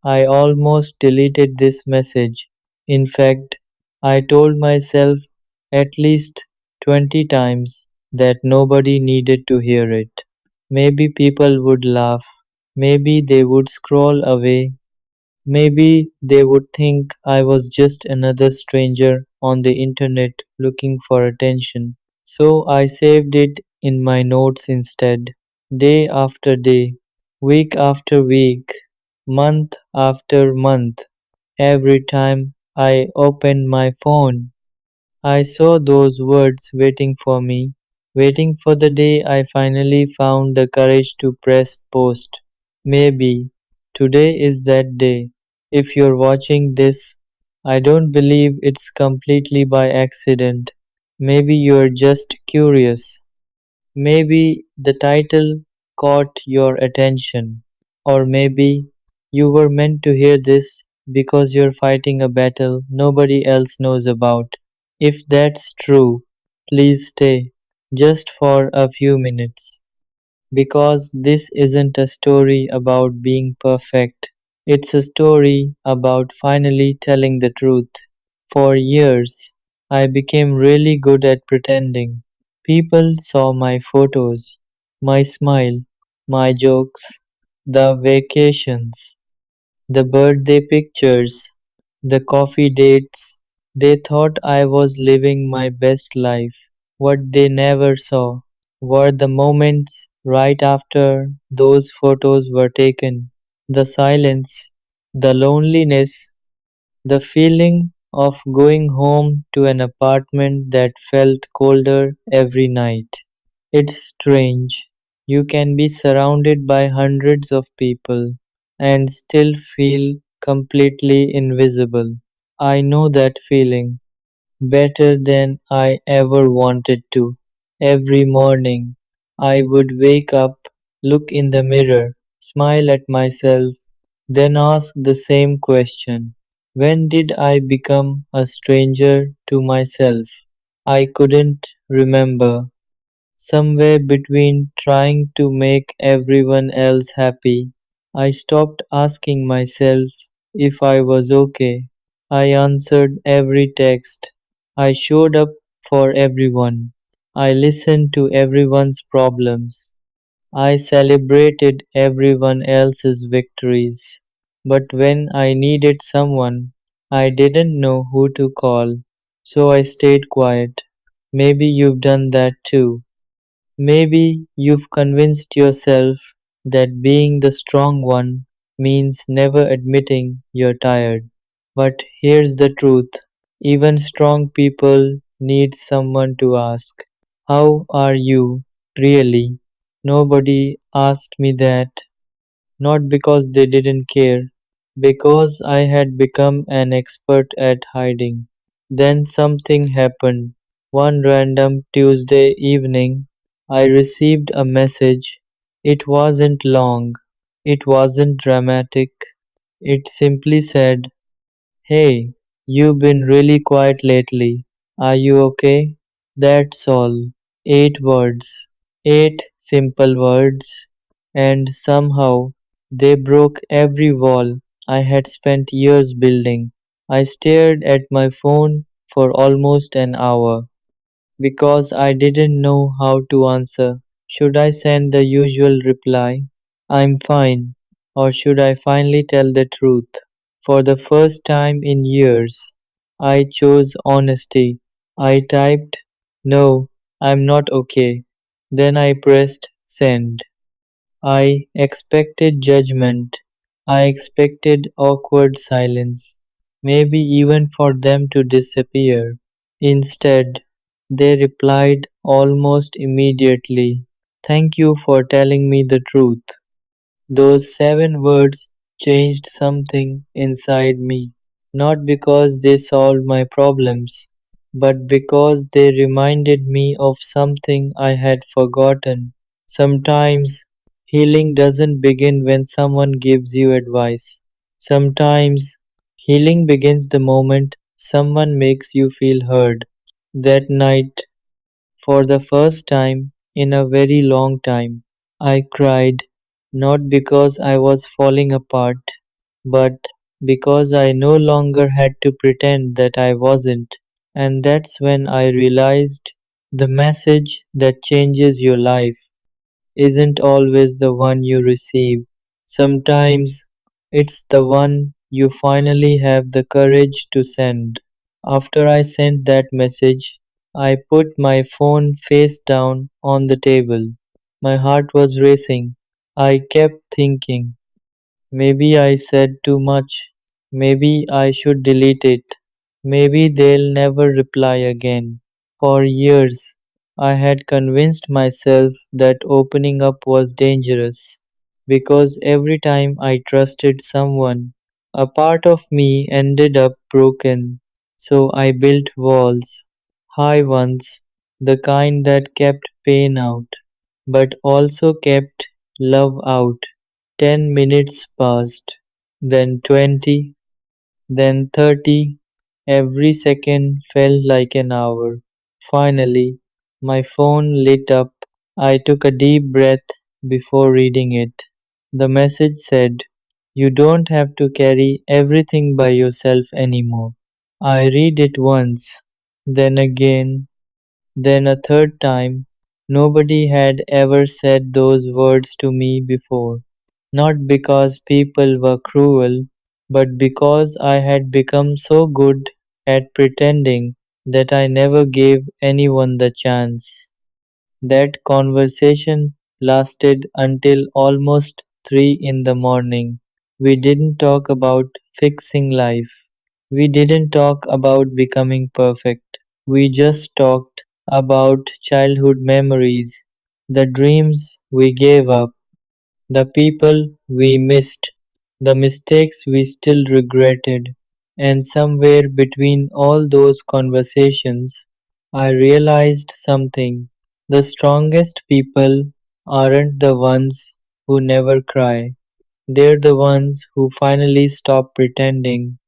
I almost deleted this message. In fact, I told myself at least 20 times that nobody needed to hear it. Maybe people would laugh. Maybe they would scroll away. Maybe they would think I was just another stranger on the internet looking for attention. So I saved it in my notes instead, day after day, week after week, month after month. Every time I opened my phone, I saw those words waiting for me, waiting for the day I finally found the courage to press post. Maybe today is that day. If you're watching this, I don't believe it's completely by accident. Maybe you're just curious. Maybe the title caught your attention. Or maybe you were meant to hear this because you're fighting a battle nobody else knows about. If that's true, please stay just for a few minutes. Because this isn't a story about being perfect, it's a story about finally telling the truth. For years, I became really good at pretending. People saw my photos, my smile, my jokes, the vacations, the birthday pictures, the coffee dates. They thought I was living my best life. What they never saw were the moments right after those photos were taken. The silence, the loneliness, the feeling of going home to an apartment that felt colder every night. It's strange. You can be surrounded by hundreds of people and still feel completely invisible. I know that feeling better than I ever wanted to. Every morning, I would wake up, look in the mirror, smile at myself, then ask the same question. When did I become a stranger to myself? I couldn't remember. Somewhere between trying to make everyone else happy, I stopped asking myself if I was okay. I answered every text. I showed up for everyone. I listened to everyone's problems. I celebrated everyone else's victories. But when I needed someone, I didn't know who to call, so I stayed quiet. Maybe you've done that too. Maybe you've convinced yourself that being the strong one means never admitting you're tired. But here's the truth, even strong people need someone to ask, how are you, really? Nobody asked me that, not because they didn't care, because I had become an expert at hiding. Then something happened. One random Tuesday evening, I received a message. It wasn't long, it wasn't dramatic. It simply said, "Hey, you've been really quiet lately. Are you okay?" That's all. 8 words. 8 simple words. And somehow they broke every wall I had spent years building. I stared at my phone for almost an hour because I didn't know how to answer. Should I send the usual reply, "I'm fine," or should I finally tell the truth? For the first time in years, I chose honesty. I typed, "No, I'm not okay." Then I pressed send. I expected judgment. I expected awkward silence, maybe even for them to disappear. Instead, they replied almost immediately, "Thank you for telling me the truth." Those 7 words changed something inside me, not because they solved my problems, but because they reminded me of something I had forgotten. Sometimes healing doesn't begin when someone gives you advice. Sometimes healing begins the moment someone makes you feel heard. That night, for the first time in a very long time, I cried, not because I was falling apart, but because I no longer had to pretend that I wasn't. And that's when I realized the message that changes your life isn't always the one you receive. Sometimes it's the one you finally have the courage to send. After I sent that message, I put my phone face down on the table. My heart was racing. I kept thinking, maybe I said too much. Maybe I should delete it. Maybe they'll never reply again. For years, I had convinced myself that opening up was dangerous because every time I trusted someone, a part of me ended up broken. So I built walls, high ones, the kind that kept pain out, but also kept love out. 10 minutes passed, then 20, then 30. Every second felt like an hour. Finally, my phone lit up. I took a deep breath before reading it. The message said, "You don't have to carry everything by yourself anymore." I read it once, then again, then a third time. Nobody had ever said those words to me before. Not because people were cruel, but because I had become so good at pretending that I never gave anyone the chance. That conversation lasted until almost 3 in the morning. We didn't talk about fixing life. We didn't talk about becoming perfect. We just talked about childhood memories, the dreams we gave up, the people we missed, the mistakes we still regretted, and somewhere between all those conversations, I realized something. The strongest people aren't the ones who never cry, they're the ones who finally stop pretending.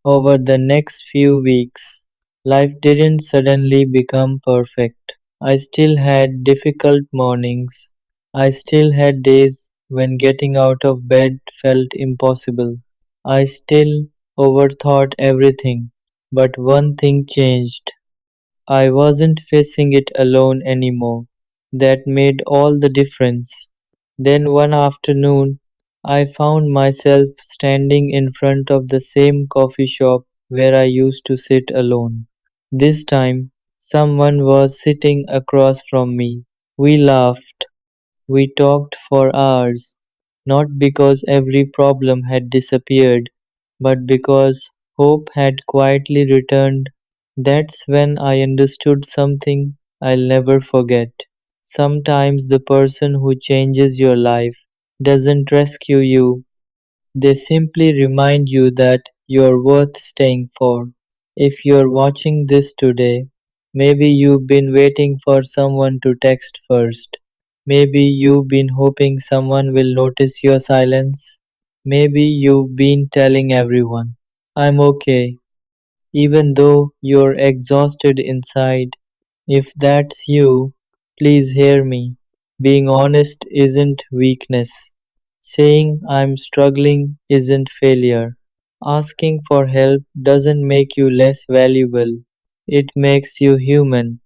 Over the next few weeks, life didn't suddenly become perfect. I still had difficult mornings. I still had days when getting out of bed felt impossible. I still overthought everything. But one thing changed. I wasn't facing it alone anymore. That made all the difference. Then one afternoon, I found myself standing in front of the same coffee shop where I used to sit alone. This time, someone was sitting across from me. We laughed, we talked for hours, not because every problem had disappeared, but because hope had quietly returned. That's when I understood something I'll never forget. Sometimes the person who changes your life doesn't rescue you, they simply remind you that you're worth staying for. If you're watching this today, maybe you've been waiting for someone to text first. Maybe you've been hoping someone will notice your silence. Maybe you've been telling everyone, "I'm okay," even though you're exhausted inside. If that's you, please hear me. Being honest isn't weakness. Saying I'm struggling isn't failure. Asking for help doesn't make you less valuable. It makes you human.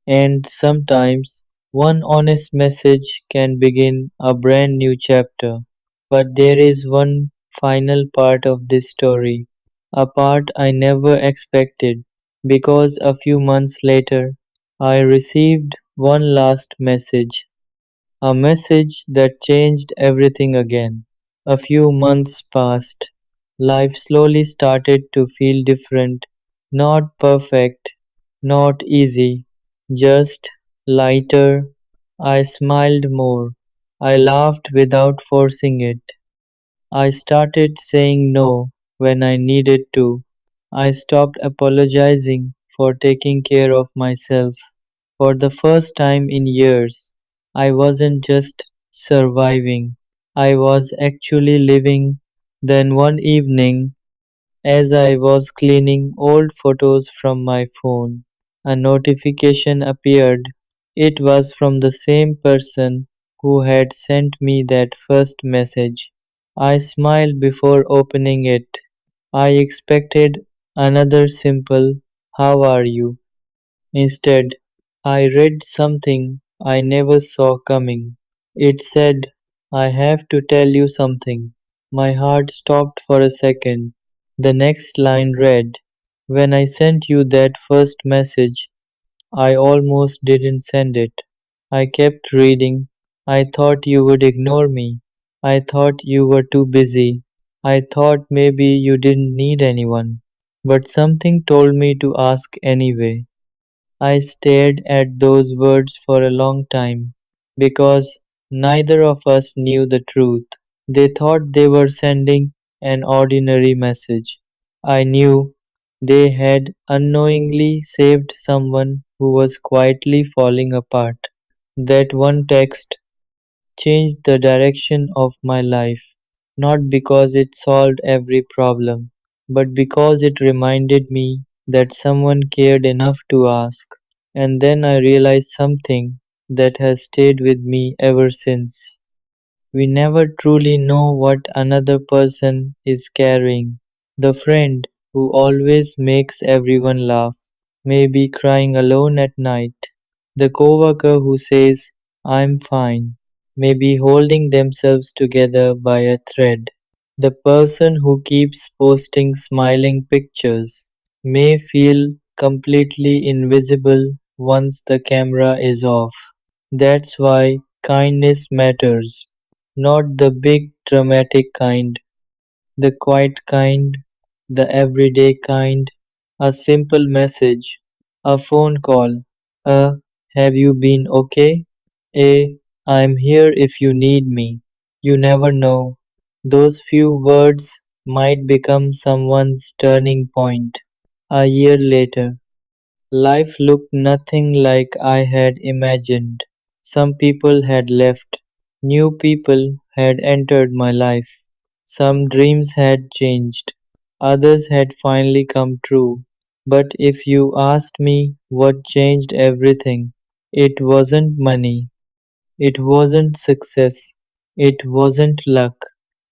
And sometimes one honest message can begin a brand new chapter. But there is one final part of this story, a part I never expected, because a few months later I received one last message, a message that changed everything again. A few months passed. Life slowly started to feel different, not perfect, not easy, just lighter. I smiled more. I laughed without forcing it. I started saying no when I needed to. I stopped apologizing for taking care of myself. For the first time in years, I wasn't just surviving, I was actually living. Then one evening, as I was cleaning old photos from my phone, a notification appeared. It was from the same person who had sent me that first message. I smiled before opening it. I expected another simple "How are you?" Instead, I read something I never saw coming. It said, "I have to tell you something." My heart stopped for a second. The next line read, "When I sent you that first message, I almost didn't send it. I kept reading. I thought you would ignore me. I thought you were too busy. I thought maybe you didn't need anyone. But something told me to ask anyway." I stared at those words for a long time, because neither of us knew the truth. They thought they were sending an ordinary message. I knew they had unknowingly saved someone who was quietly falling apart. That one text changed the direction of my life, not because it solved every problem, but because it reminded me that someone cared enough to ask. And then I realized something that has stayed with me ever since. We never truly know what another person is carrying. The friend who always makes everyone laugh, maybe crying alone at night. The coworker who says, "I'm fine," maybe holding themselves together by a thread. The person who keeps posting smiling pictures may feel completely invisible once the camera is off. That's why kindness matters. Not the big dramatic kind, the quiet kind, the everyday kind, a simple message, a phone call, a "Have you been okay?" a "I'm here if you need me." You never know. Those few words might become someone's turning point. A year later, life looked nothing like I had imagined. Some people had left. New people had entered my life. Some dreams had changed. Others had finally come true. But if you asked me what changed everything, it wasn't money. It wasn't success. It wasn't luck.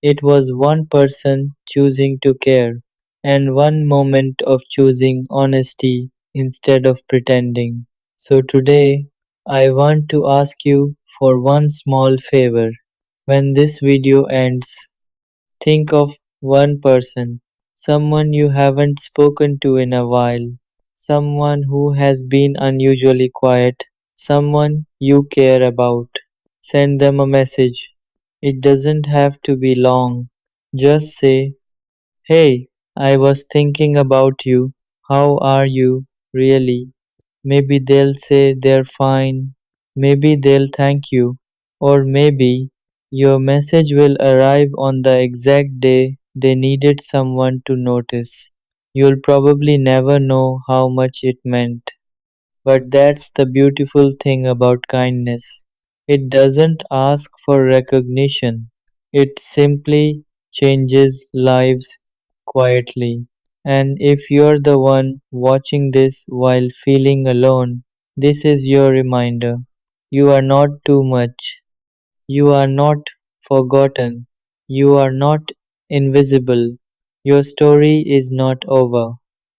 It was one person choosing to care, and one moment of choosing honesty instead of pretending. So today, I want to ask you for one small favor. When this video ends, think of one person, someone you haven't spoken to in a while, someone who has been unusually quiet, someone you care about. Send them a message. It doesn't have to be long. Just say, "Hey, I was thinking about you. How are you, really?" Maybe they'll say they're fine. Maybe they'll thank you. Or maybe your message will arrive on the exact day they needed someone to notice. You'll probably never know how much it meant. But that's the beautiful thing about kindness. It doesn't ask for recognition. It simply changes lives quietly. And if you're the one watching this while feeling alone, this is your reminder. You are not too much. You are not forgotten. You are not invisible. Your story is not over.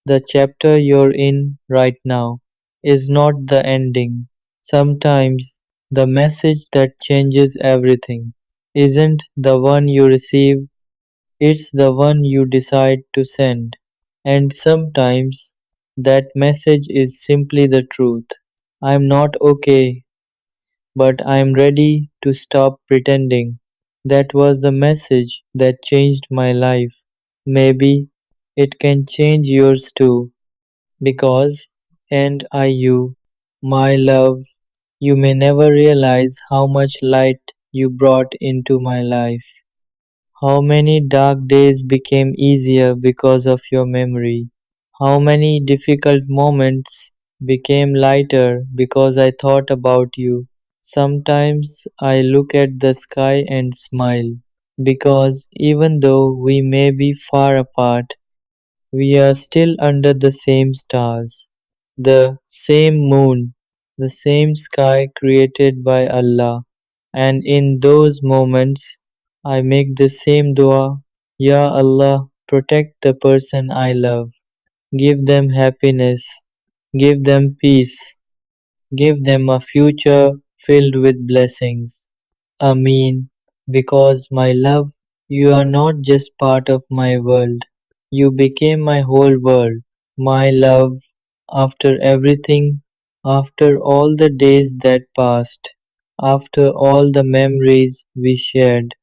The chapter you're in right now is not the ending. Sometimes the message that changes everything isn't the one you receive, it's the one you decide to send. And sometimes that message is simply the truth. I'm not okay, but I'm ready to stop pretending. That was the message that changed my life. Maybe it can change yours too, because, and you, my love, you may never realize how much light you brought into my life. How many dark days became easier because of your memory. How many difficult moments became lighter because I thought about you. Sometimes I look at the sky and smile, because even though we may be far apart, we are still under the same stars, the same moon, the same sky created by Allah. And in those moments, I make the same dua. Ya Allah, protect the person I love. Give them happiness. Give them peace. Give them a future filled with blessings. Ameen. Because, my love, you are not just part of my world. You became my whole world. My love, after everything, after all the days that passed, after all the memories we shared,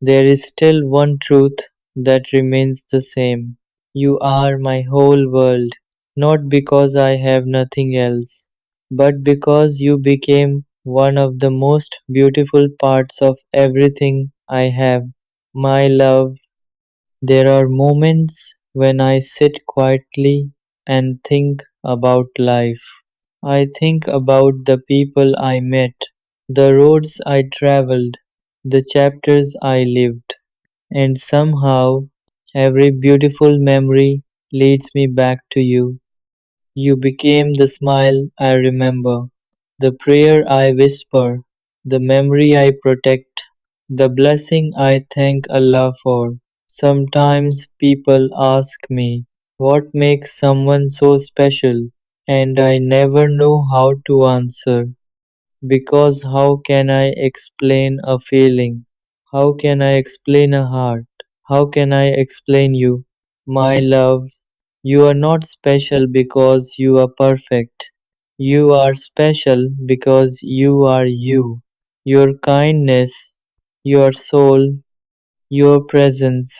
there is still one truth that remains the same. You are my whole world, not because I have nothing else, but because you became one of the most beautiful parts of everything I have. My love, there are moments when I sit quietly and think about life. I think about the people I met, the roads I traveled, the chapters I lived. And somehow, every beautiful memory leads me back to you. You became the smile I remember, the prayer I whisper, the memory I protect, the blessing I thank Allah for. Sometimes people ask me, what makes someone so special? And I never know how to answer. Because how can I explain a feeling? How can I explain a heart? How can I explain you? My love, you are not special because you are perfect. You are special because you are you. Your kindness, your soul, your presence,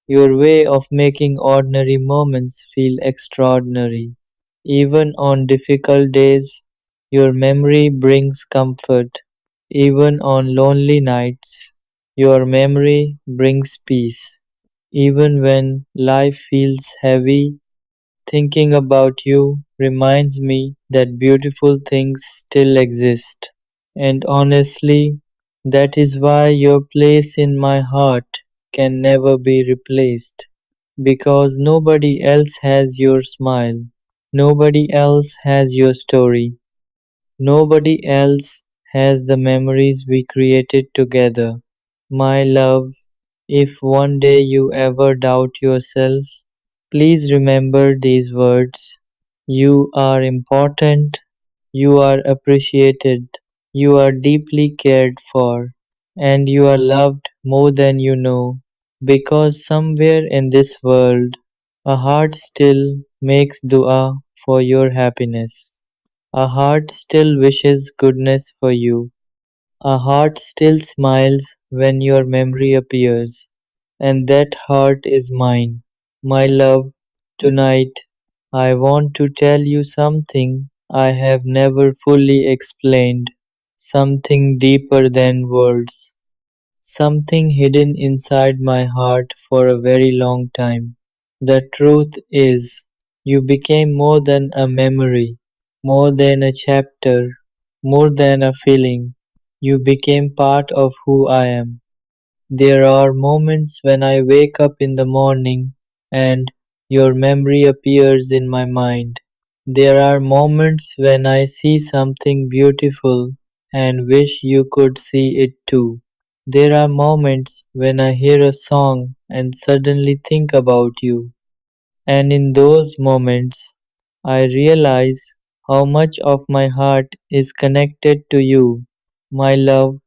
your way of making ordinary moments feel extraordinary. Even on difficult days, your memory brings comfort. Even on lonely nights, your memory brings peace. Even when life feels heavy, thinking about you reminds me that beautiful things still exist. And honestly, that is why your place in my heart can never be replaced. Because nobody else has your smile, nobody else has your story, nobody else has the memories we created together. My love, if one day you ever doubt yourself, please remember these words. You are important, you are appreciated, you are deeply cared for, and you are loved more than you know. Because somewhere in this world, a heart still makes dua for your happiness. A heart still wishes goodness for you. A heart still smiles when your memory appears. And that heart is mine. My love, tonight I want to tell you something I have never fully explained, something deeper than words, something hidden inside my heart for a very long time. The truth is, you became more than a memory, more than a chapter, more than a feeling. You became part of who I am. There are moments when I wake up in the morning and your memory appears in my mind. There are moments when I see something beautiful and wish you could see it too. There are moments when I hear a song and suddenly think about you. And in those moments, I realize how much of my heart is connected to you. My love,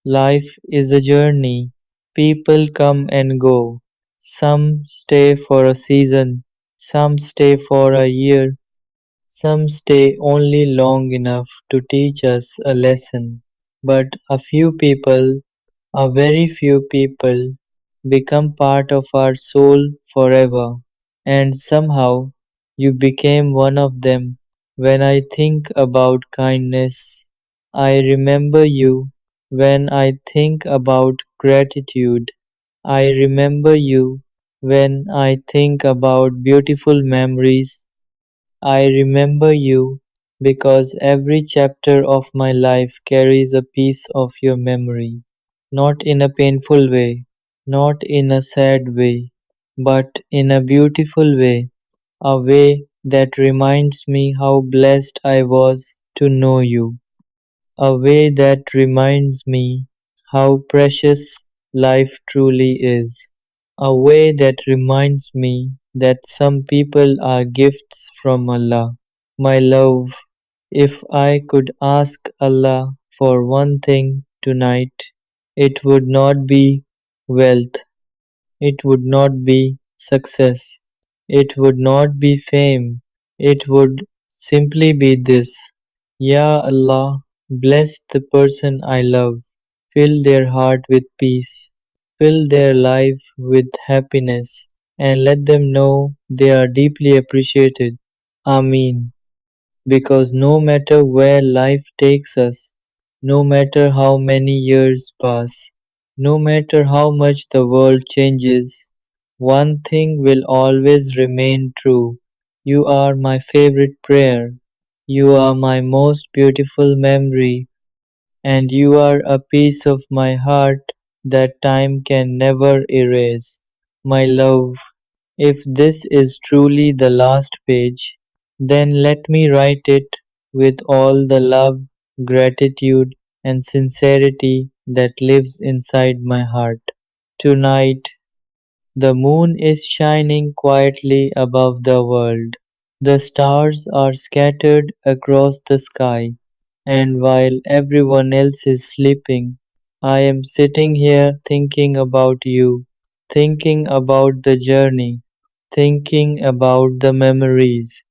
life is a journey. People come and go. Some stay for a season, some stay for a year, some stay only long enough to teach us a lesson. But a few people, a very few people, become part of our soul forever. And somehow you became one of them. When I think about kindness, I remember you. When I think about gratitude, I remember you. When I think about beautiful memories, I remember you because every chapter of my life carries a piece of your memory. Not in a painful way, not in a sad way, but in a beautiful way, a way that reminds me how blessed I was to know you, a way that reminds me how precious life truly is. A way that reminds me that some people are gifts from Allah. My love, if I could ask Allah for one thing tonight, it would not be wealth, it would not be success, it would not be fame, it would simply be this. Ya Allah, bless the person I love, fill their heart with peace, fill their life with happiness, and let them know they are deeply appreciated. Ameen. Because no matter where life takes us, no matter how many years pass, no matter how much the world changes, one thing will always remain true. You are my favorite prayer. You are my most beautiful memory, and you are a piece of my heart that time can never erase. My love, if this is truly the last page, then let me write it with all the love, gratitude, and sincerity that lives inside my heart. Tonight, the moon is shining quietly above the world. The stars are scattered across the sky, and while everyone else is sleeping, I am sitting here thinking about you, thinking about the journey, thinking about the memories,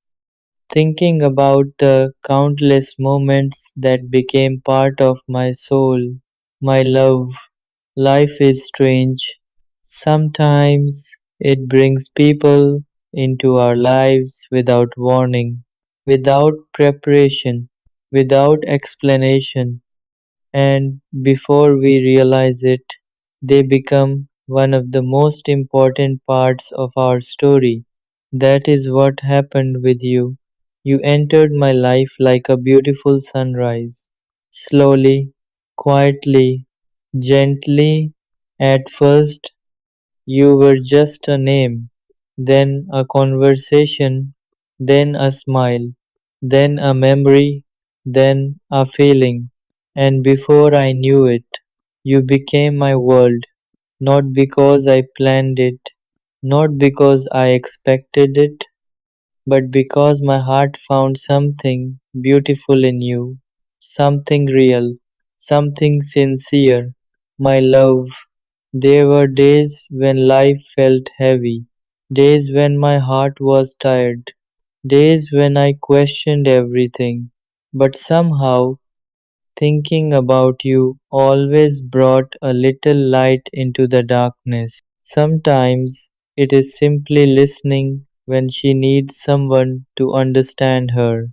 thinking about the countless moments that became part of my soul. My love, life is strange. Sometimes it brings people into our lives without warning, without preparation, without explanation, and before we realize it, they become one of the most important parts of our story. That is what happened with you. You entered my life like a beautiful sunrise, slowly, quietly, gently. At first, you were just a name, then a conversation, then a smile, then a memory, then a feeling, and before I knew it, you became my world, not because I planned it, not because I expected it, but because my heart found something beautiful in you, something real, something sincere. My love, there were days when life felt heavy, days when my heart was tired, days when I questioned everything. But somehow, thinking about you always brought a little light into the darkness. Sometimes it is simply listening when she needs someone to understand her.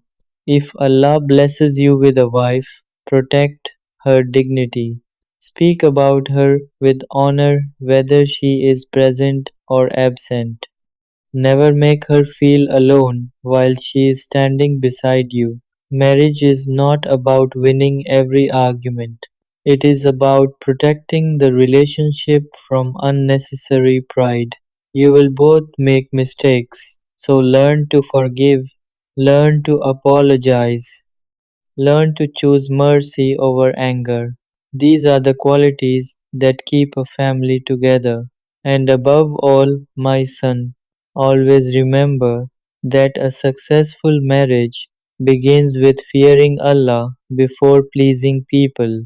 If Allah blesses you with a wife, protect her dignity. Speak about her with honor whether she is present or absent. Never make her feel alone while she is standing beside you. Marriage is not about winning every argument. It is about protecting the relationship from unnecessary pride. You will both make mistakes, so learn to forgive, learn to apologize, learn to choose mercy over anger. These are the qualities that keep a family together. And above all, my son, always remember that a successful marriage begins with fearing Allah before pleasing people.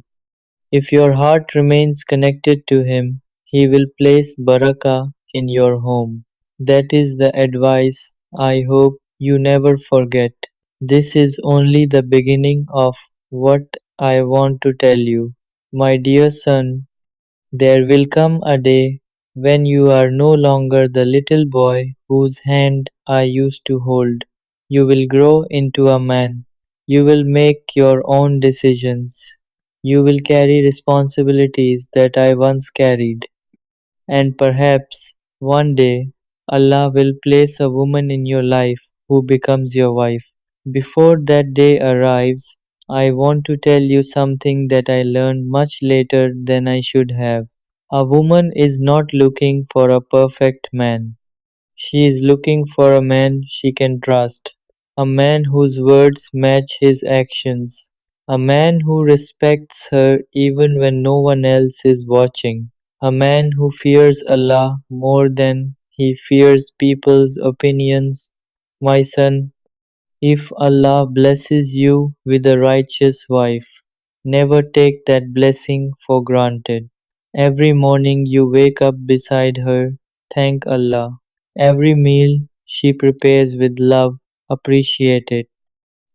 If your heart remains connected to Him, He will place barakah in your home. That is the advice I hope you never forget. This is only the beginning of what I want to tell you. My dear son, there will come a day when you are no longer the little boy whose hand I used to hold. You will grow into a man. You will make your own decisions. You will carry responsibilities that I once carried. And perhaps one day Allah will place a woman in your life who becomes your wife. Before that day arrives, I want to tell you something that I learned much later than I should have. A woman is not looking for a perfect man. She is looking for a man she can trust, a man whose words match his actions, a man who respects her even when no one else is watching. A man who fears Allah more than he fears people's opinions. My son, if Allah blesses you with a righteous wife, never take that blessing for granted. Every morning you wake up beside her, thank Allah. Every meal she prepares with love, appreciate it.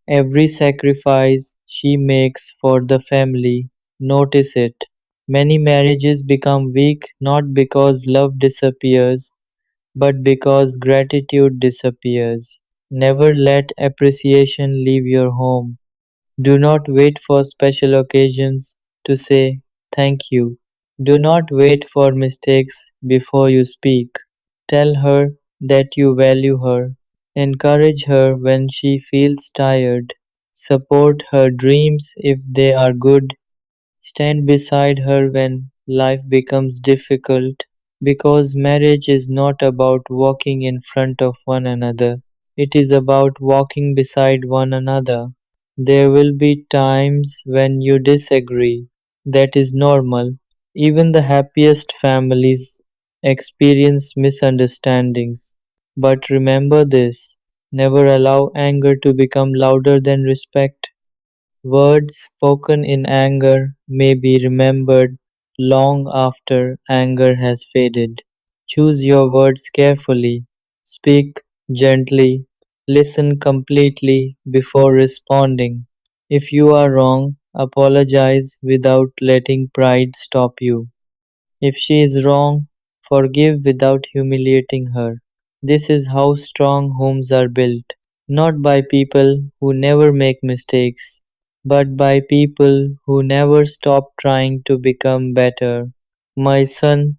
Every sacrifice she makes for the family, notice it. Many marriages become weak not because love disappears, but because gratitude disappears. Never let appreciation leave your home. Do not wait for special occasions to say thank you. Do not wait for mistakes before you speak. Tell her that you value her. Encourage her when she feels tired. Support her dreams if they are good. Stand beside her when life becomes difficult, because marriage is not about walking in front of one another, it is about walking beside one another. There will be times when you disagree. That is normal. Even the happiest families experience misunderstandings. But remember this, never allow anger to become louder than respect. Words spoken in anger may be remembered long after anger has faded. Choose your words carefully. Speak gently. Listen completely before responding. If you are wrong, apologize without letting pride stop you. If she is wrong, forgive without humiliating her. This is how strong homes are built, not by people who never make mistakes, but by people who never stop trying to become better. My son,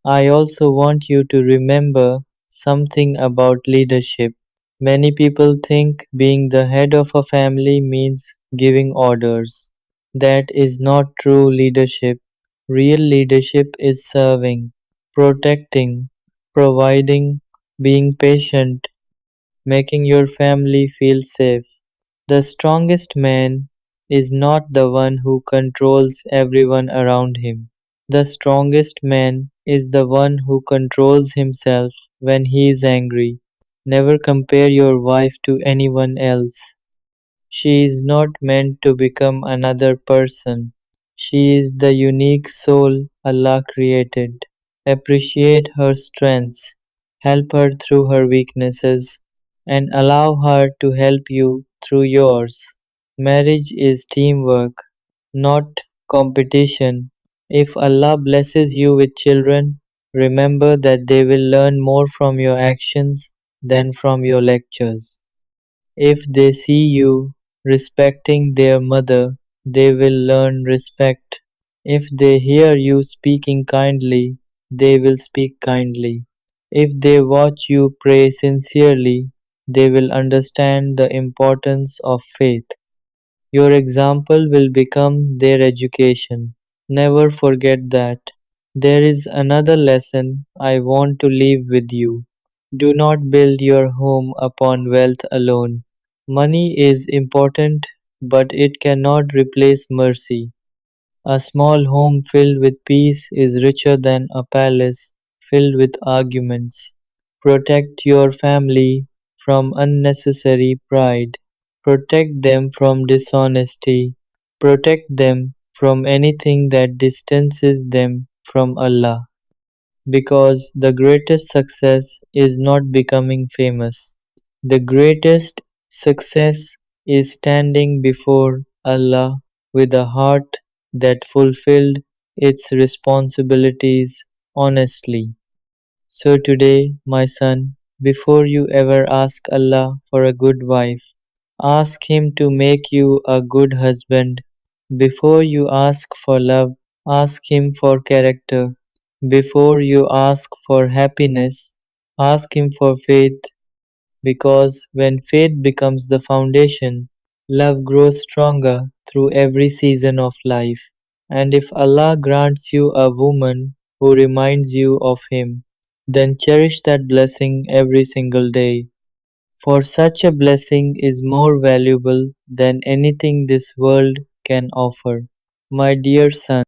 I also want you to remember something about leadership. Many people think being the head of a family means giving orders. That is not true leadership. Real leadership is serving, protecting, providing, being patient, making your family feel safe. The strongest man is not the one who controls everyone around him. The strongest man is the one who controls himself when he is angry. Never compare your wife to anyone else. She is not meant to become another person. She is the unique soul Allah created. Appreciate her strengths, help her through her weaknesses, and allow her to help you through yours. Marriage is teamwork, not competition. If Allah blesses you with children, remember that they will learn more from your actions than from your lectures. If they see you respecting their mother, they will learn respect. If they hear you speaking kindly, they will speak kindly. If they watch you pray sincerely, they will understand the importance of faith. Your example will become their education. Never forget that. There is another lesson I want to leave with you. Do not build your home upon wealth alone. Money is important, but it cannot replace mercy. A small home filled with peace is richer than a palace filled with arguments. Protect your family from unnecessary pride. Protect them from dishonesty. Protect them from anything that distances them from Allah. Because the greatest success is not becoming famous. The greatest success is standing before Allah with a heart that fulfilled its responsibilities honestly. So today, my son, before you ever ask Allah for a good wife, ask Him to make you a good husband. Before you ask for love, ask Him for character. Before you ask for happiness, ask Him for faith, because when faith becomes the foundation, love grows stronger through every season of life. And if Allah grants you a woman who reminds you of Him, then cherish that blessing every single day. For such a blessing is more valuable than anything this world can offer. My dear son,